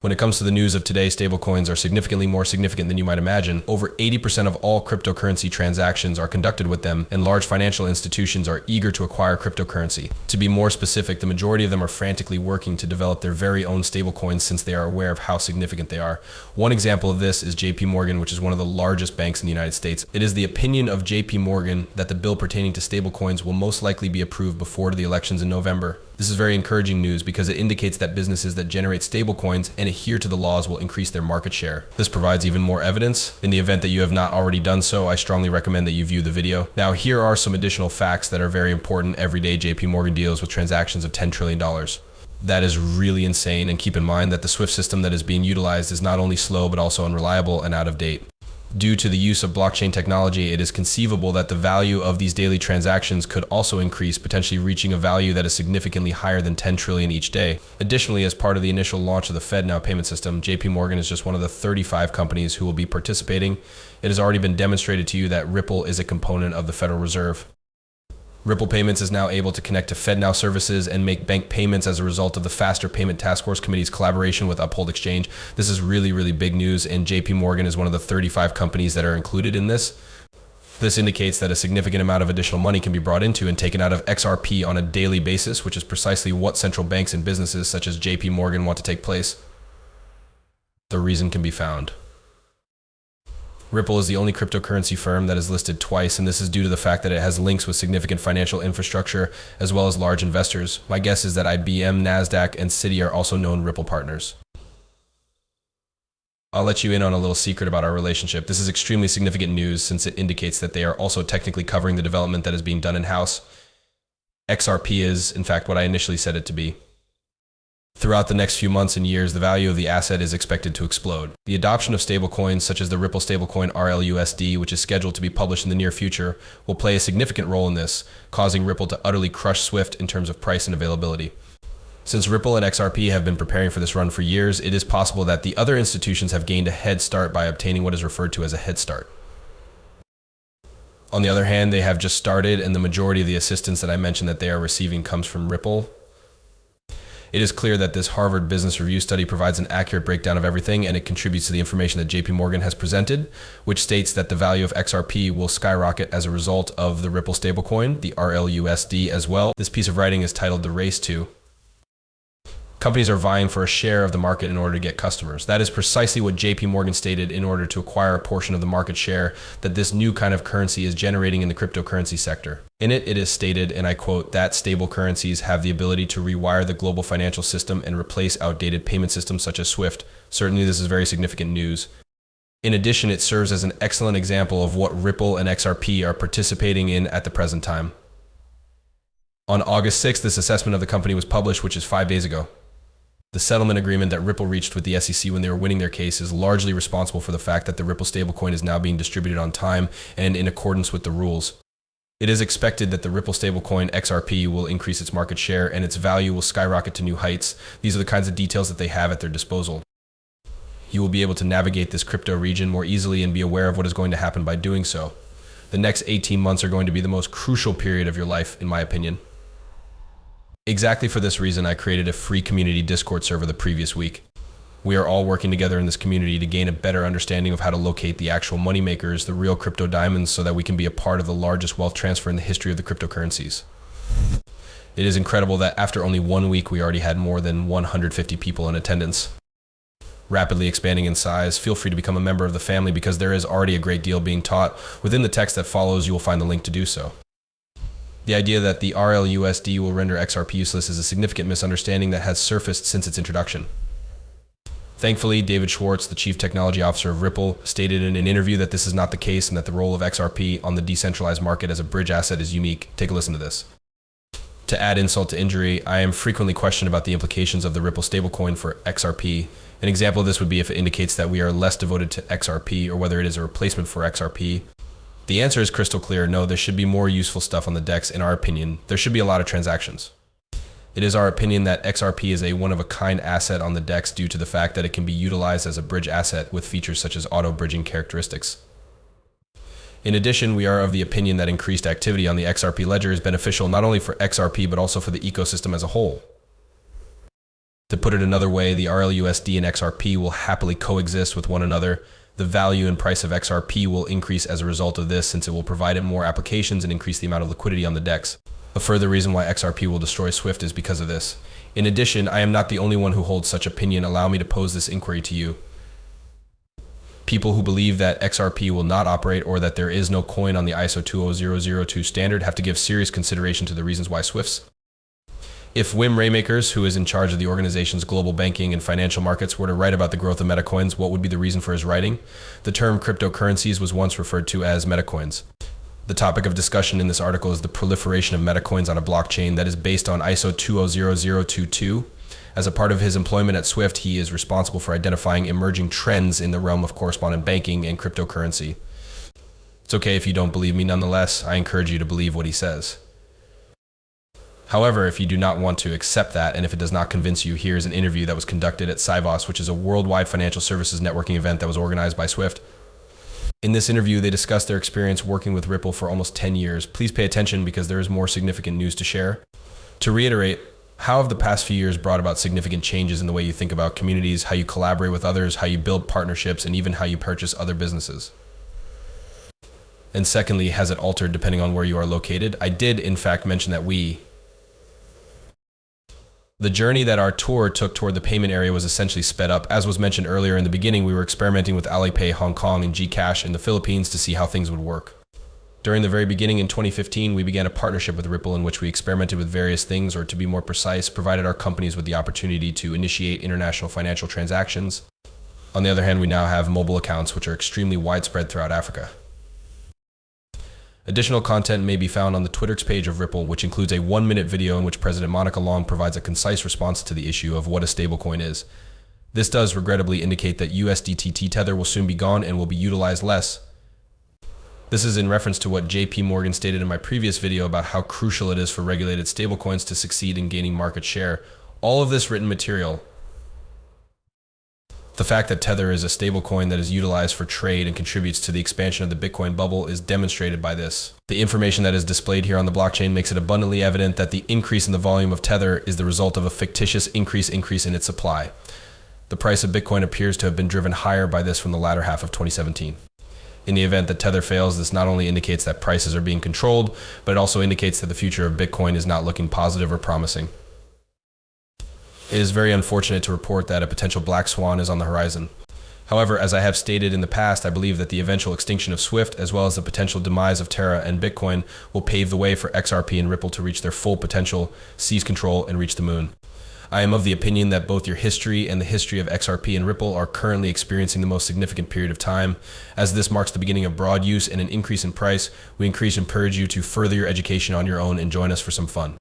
When it comes to the news of today, stablecoins are significantly more significant than you might imagine. Over 80% of all cryptocurrency transactions are conducted with them, and large financial institutions are eager to acquire cryptocurrency. To be more specific, the majority of them are frantically working to develop their very own stablecoins since they are aware of how significant they are. One example of this is JP Morgan, which is one of the largest banks in the United States. It is the opinion of JP Morgan that the bill pertaining to stablecoins will most likely be approved before the elections in November. This is very encouraging news because it indicates that businesses that generate stablecoins and adhere to the laws will increase their market share. This provides even more evidence. In the event that you have not already done so, I strongly recommend that you view the video. Now, here are some additional facts that are very important every day JP Morgan deals with transactions of $10 trillion. That is really insane, and keep in mind that the SWIFT system that is being utilized is not only slow but also unreliable and out of date. Due to the use of blockchain technology, it is conceivable that the value of these daily transactions could also increase, potentially reaching a value that is significantly higher than 10 trillion each day. Additionally, as part of the initial launch of the FedNow payment system, JP Morgan is just one of the 35 companies who will be participating. It has already been demonstrated to you that Ripple is a component of the Federal Reserve. Ripple Payments is now able to connect to FedNow services and make bank payments as a result of the Faster Payment Task Force Committee's collaboration with Uphold Exchange. This is really, really big news, and JP Morgan is one of the 35 companies that are included in this. This indicates that a significant amount of additional money can be brought into and taken out of XRP on a daily basis, which is precisely what central banks and businesses such as JP Morgan want to take place. The reason can be found. Ripple is the only cryptocurrency firm that is listed twice, and this is due to the fact that it has links with significant financial infrastructure as well as large investors. My guess is that IBM, NASDAQ, and Citi are also known Ripple partners. I'll let you in on a little secret about our relationship. This is extremely significant news since it indicates that they are also technically covering the development that is being done in-house. XRP is, in fact, what I initially said it to be. Throughout the next few months and years, the value of the asset is expected to explode. The adoption of stablecoins, such as the Ripple stablecoin RLUSD, which is scheduled to be published in the near future, will play a significant role in this, causing Ripple to utterly crush SWIFT in terms of price and availability. Since Ripple and XRP have been preparing for this run for years, it is possible that the other institutions have gained a head start by obtaining what is referred to as a head start. On the other hand, they have just started, and the majority of the assistance that I mentioned that they are receiving comes from Ripple. It is clear that this Harvard Business Review study provides an accurate breakdown of everything, and it contributes to the information that JP Morgan has presented, which states that the value of XRP will skyrocket as a result of the Ripple stablecoin, the RLUSD as well. This piece of writing is titled The Race to. Companies are vying for a share of the market in order to get customers. That is precisely what JP Morgan stated in order to acquire a portion of the market share that this new kind of currency is generating in the cryptocurrency sector. In it, it is stated, and I quote, that stable currencies have the ability to rewire the global financial system and replace outdated payment systems such as SWIFT. Certainly, this is very significant news. In addition, it serves as an excellent example of what Ripple and XRP are participating in at the present time. On August 6th, this assessment of the company was published, which is 5 days ago. The settlement agreement that Ripple reached with the SEC when they were winning their case is largely responsible for the fact that the Ripple stablecoin is now being distributed on time and in accordance with the rules. It is expected that the Ripple stablecoin XRP will increase its market share and its value will skyrocket to new heights. These are the kinds of details that they have at their disposal. You will be able to navigate this crypto region more easily and be aware of what is going to happen by doing so. The next 18 months are going to be the most crucial period of your life, in my opinion. Exactly for this reason, I created a free community Discord server the previous week. We are all working together in this community to gain a better understanding of how to locate the actual money makers, the real crypto diamonds, so that we can be a part of the largest wealth transfer in the history of the cryptocurrencies. It is incredible that after only 1 week, we already had more than 150 people in attendance. Rapidly expanding in size, feel free to become a member of the family because there is already a great deal being taught. Within the text that follows, you will find the link to do so. The idea that the RLUSD will render XRP useless is a significant misunderstanding that has surfaced since its introduction. Thankfully, David Schwartz, the Chief Technology Officer of Ripple, stated in an interview that this is not the case and that the role of XRP on the decentralized market as a bridge asset is unique. Take a listen to this. To add insult to injury, I am frequently questioned about the implications of the Ripple stablecoin for XRP. An example of this would be if it indicates that we are less devoted to XRP or whether it is a replacement for XRP. The answer is crystal clear. No, there should be more useful stuff on the DEX in our opinion. There should be a lot of transactions. It is our opinion that XRP is a one-of-a-kind asset on the DEX due to the fact that it can be utilized as a bridge asset with features such as auto-bridging characteristics. In addition, we are of the opinion that increased activity on the XRP ledger is beneficial not only for XRP but also for the ecosystem as a whole. To put it another way, the RLUSD and XRP will happily coexist with one another. The value and price of XRP will increase as a result of this, since it will provide it more applications and increase the amount of liquidity on the DEX. A further reason why XRP will destroy SWIFT is because of this. In addition, I am not the only one who holds such opinion. Allow me to pose this inquiry to you. People who believe that XRP will not operate or that there is no coin on the ISO 20002 standard have to give serious consideration to the reasons why SWIFT's. If Wim Raymakers, who is in charge of the organization's global banking and financial markets, were to write about the growth of metacoins, what would be the reason for his writing? The term cryptocurrencies was once referred to as metacoins. The topic of discussion in this article is the proliferation of metacoins on a blockchain that is based on ISO 20022. As a part of his employment at SWIFT, he is responsible for identifying emerging trends in the realm of correspondent banking and cryptocurrency. It's okay if you don't believe me. Nonetheless, I encourage you to believe what he says. However, if you do not want to accept that, and if it does not convince you, here is an interview that was conducted at SIVOS, which is a worldwide financial services networking event that was organized by SWIFT. In this interview, they discussed their experience working with Ripple for almost 10 years. Please pay attention because there is more significant news to share. To reiterate, how have the past few years brought about significant changes in the way you think about communities, how you collaborate with others, how you build partnerships, and even how you purchase other businesses? And secondly, has it altered depending on where you are located? I did, in fact, mention that the journey that our tour took toward the payment area was essentially sped up. As was mentioned earlier in the beginning, we were experimenting with Alipay Hong Kong and Gcash in the Philippines to see how things would work. During the very beginning in 2015, we began a partnership with Ripple in which we experimented with various things, or to be more precise, provided our companies with the opportunity to initiate international financial transactions. On the other hand, we now have mobile accounts which are extremely widespread throughout Africa. Additional content may be found on the Twitter's page of Ripple, which includes a 1-minute video in which President Monica Long provides a concise response to the issue of what a stablecoin is. This does regrettably indicate that USDT Tether will soon be gone and will be utilized less. This is in reference to what JP Morgan stated in my previous video about how crucial it is for regulated stablecoins to succeed in gaining market share. All of this written material, the fact that Tether is a stablecoin that is utilized for trade and contributes to the expansion of the Bitcoin bubble is demonstrated by this. The information that is displayed here on the blockchain makes it abundantly evident that the increase in the volume of Tether is the result of a fictitious increase in its supply. The price of Bitcoin appears to have been driven higher by this from the latter half of 2017. In the event that Tether fails, this not only indicates that prices are being controlled, but it also indicates that the future of Bitcoin is not looking positive or promising. It is very unfortunate to report that a potential black swan is on the horizon. However, as I have stated in the past, I believe that the eventual extinction of SWIFT, as well as the potential demise of Terra and Bitcoin, will pave the way for XRP and Ripple to reach their full potential, seize control, and reach the moon. I am of the opinion that both your history and the history of XRP and Ripple are currently experiencing the most significant period of time. As this marks the beginning of broad use and an increase in price, we encourage you to further your education on your own and join us for some fun.